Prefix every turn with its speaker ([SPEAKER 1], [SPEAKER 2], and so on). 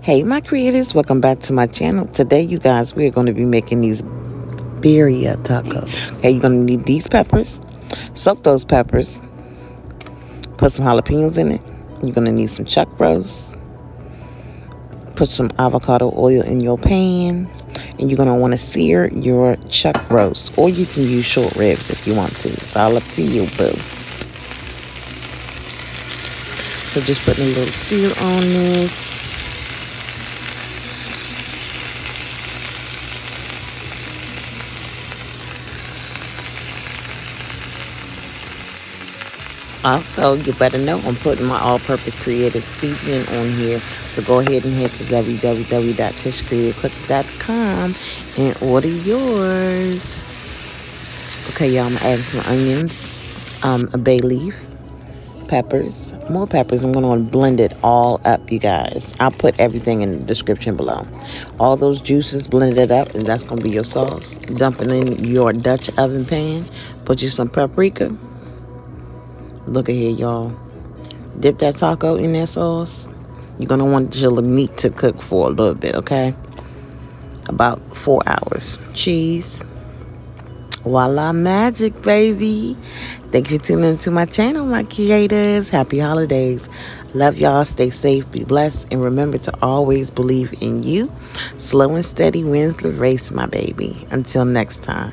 [SPEAKER 1] Hey my creators, welcome back to my channel. Today you guys, we're going to be making these birria tacos. Okay, you're going to need these peppers. Soak those peppers. Put some jalapeños in it. You're going to need some chuck roast. Put some avocado oil in your pan. And you're going to want to sear your chuck roast. Or you can use short ribs if you want to. It's all up to you, boo. So just putting a little sear on this. Also, you better know I'm putting my all-purpose creative seasoning on here. So go ahead and head to www.tishcreativecook.com and order yours. Okay, y'all, I'm adding some onions, a bay leaf, peppers, more peppers. I'm going to blend it all up, you guys. I'll put everything in the description below. All those juices, blend it up, and that's going to be your sauce. Dump it in your Dutch oven pan. Put you some paprika. Look at here, y'all. Dip that taco in that sauce. You're going to want your meat to cook for a little bit, okay? About 4 hours. Cheese. Voila, magic, baby. Thank you for tuning into my channel, my creators. Happy holidays. Love y'all. Stay safe. Be blessed. And remember to always believe in you. Slow and steady wins the race, my baby. Until next time.